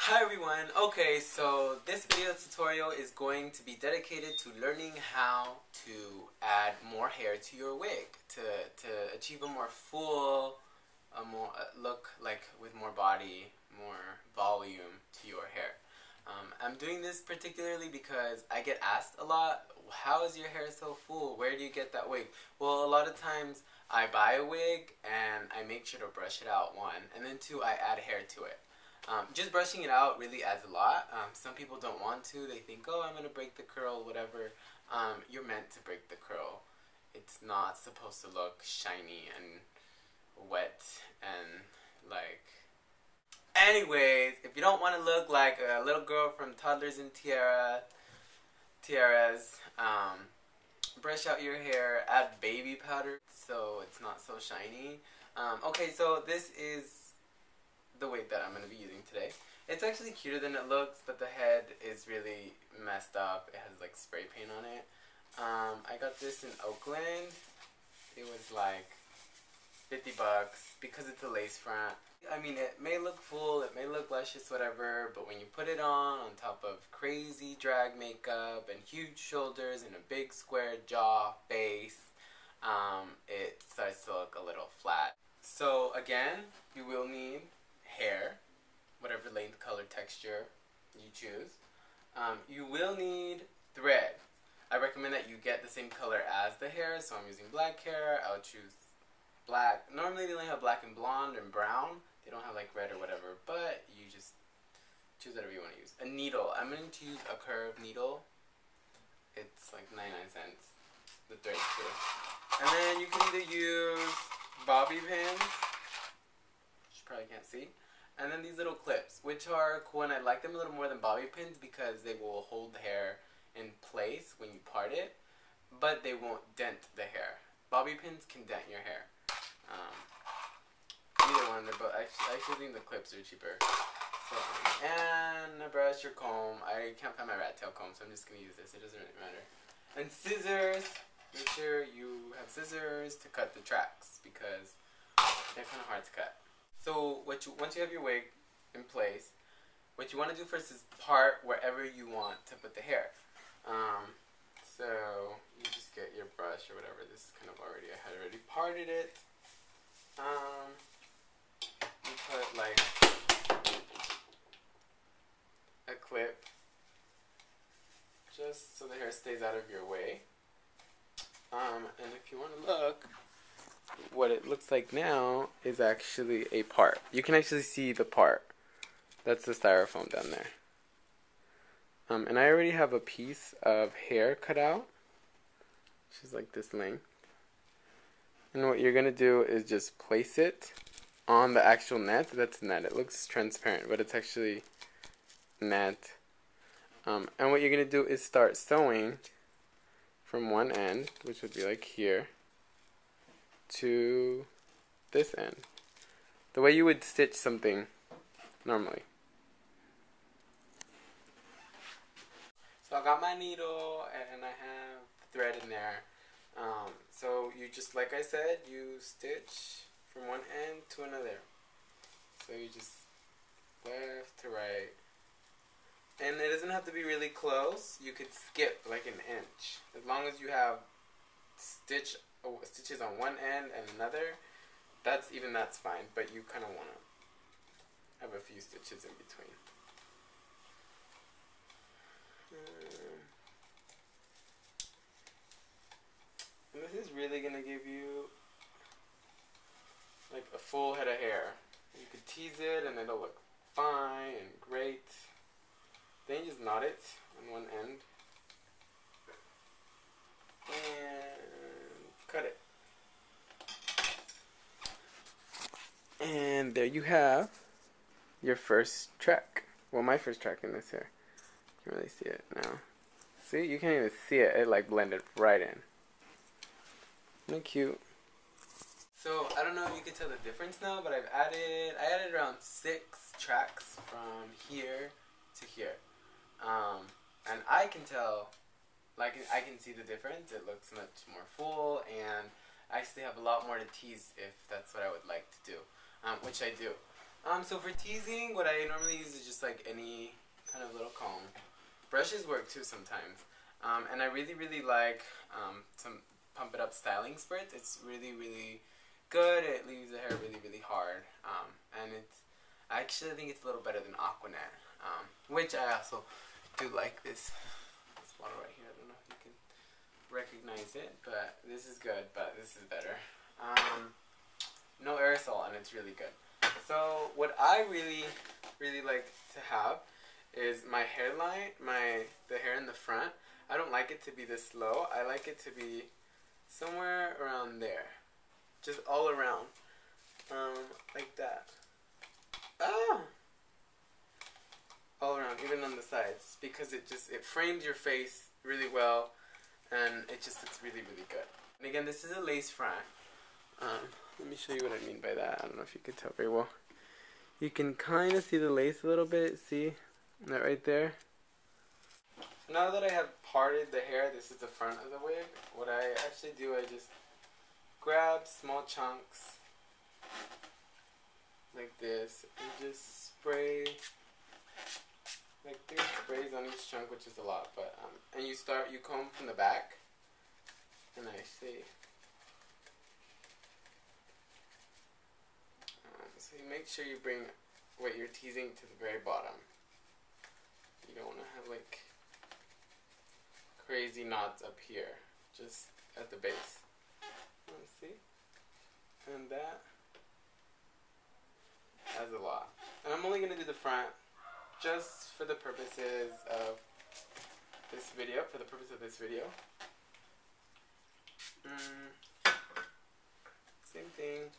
Hi everyone. Okay, so this video tutorial is going to be dedicated to learning how to add more hair to your wig to achieve a more full, look like with more body, more volume to your hair. I'm doing this particularly because I get asked a lot, how is your hair so full? Where do you get that wig? Well, a lot of times I buy a wig and I make sure to brush it out, one, and then two, I add hair to it. Just brushing it out really adds a lot. Some people don't want to. They think, oh, I'm going to break the curl, whatever. You're meant to break the curl. It's not supposed to look shiny and wet and like... Anyways, if you don't want to look like a little girl from Toddlers and Tiaras, brush out your hair, add baby powder so it's not so shiny. Okay, so this is the wig that I'm going to be using today. It's actually cuter than it looks, but the head is really messed up. It has like spray paint on it. I got this in Oakland. It was like 50 bucks because it's a lace front. I mean, it may look full, it may look luscious, whatever, but when you put it on top of crazy drag makeup and huge shoulders and a big square jaw face, it starts to look a little flat. So again, you will need hair, whatever length, color, texture you choose. You will need thread. I recommend that you get the same color as the hair, so I'm using black hair. I'll choose black. Normally they only have black and blonde and brown. They don't have like red or whatever, but you just choose whatever you want to use. A needle. I'm going to use a curved needle. It's like 99 cents. The thread too. And then you can either use bobby pins, which you probably can't see. And then these little clips, which are cool, and I like them a little more than bobby pins because they will hold the hair in place when you part it, but they won't dent the hair. Bobby pins can dent your hair. Either one, they're both. I actually think the clips are cheaper. So, and a brush or comb. I can't find my rat tail comb, so I'm just going to use this. It doesn't really matter. And scissors. Make sure you have scissors to cut the tracks because they're kind of hard to cut. So once you have your wig in place, what you want to do first is part wherever you want to put the hair. So you just get your brush or whatever. This is kind of already, I had already parted it. You put like a clip just so the hair stays out of your way. And if you want to look, what it looks like now is actually a part. You can actually see the part. That's the styrofoam down there. And I already have a piece of hair cut out, which is like this length. And what you're going to do is just place it on the actual net. That's net. It looks transparent, but it's actually net. And what you're going to do is start sewing from one end, which would be like here, to this end. The way you would stitch something normally. So I got my needle and I have thread in there. So you just, like I said, you stitch from one end to another. So you just left to right. And it doesn't have to be really close. You could skip like an inch. As long as you have stitches on one end and another, that's fine. But you kind of want to have a few stitches in between. And this is really going to give you like a full head of hair. You could tease it and it'll look fine and great. Then you just knot it on one end and cut it. And there you have your first track. Well, my first track in this hair. You can really see it now. See, you can't even see it. It like blended right in. Isn't it cute? So I don't know if you can tell the difference now, but I added around 6 tracks from here to here. And I can tell, like I can see the difference. It looks much more full, and I actually have a lot more to tease if that's what I would like to do, which I do. So for teasing, what I normally use is just like any kind of little comb. Brushes work too sometimes. And I really, really like some Pump It Up styling spritz. It's really, really good. It leaves the hair really, really hard. And I actually think it's a little better than Aquanet. Which I also do like this bottle right here. I don't know if you can recognize it, but this is good, but this is better. No aerosol, and it's really good. So what I really, really like to have is my hairline, the hair in the front. I don't like it to be this low. I like it to be somewhere around there, just all around, like that. Ah, all around, even on the sides, because it frames your face really well, and it just looks really, really good. And again, this is a lace front. Let me show you what I mean by that. I don't know if you can tell very well. You can kind of see the lace a little bit. See that right there? So now that I have parted the hair, this is the front of the wig. What I actually do, I just grab small chunks like this and just spray like 3 sprays on each chunk, which is a lot. But and you comb from the back, and I see. So you make sure you bring what you're teasing to the very bottom. You don't want to have like crazy knots up here, just at the base. See? And that has a lot. And I'm only going to do the front just for the purposes of this video, Same thing.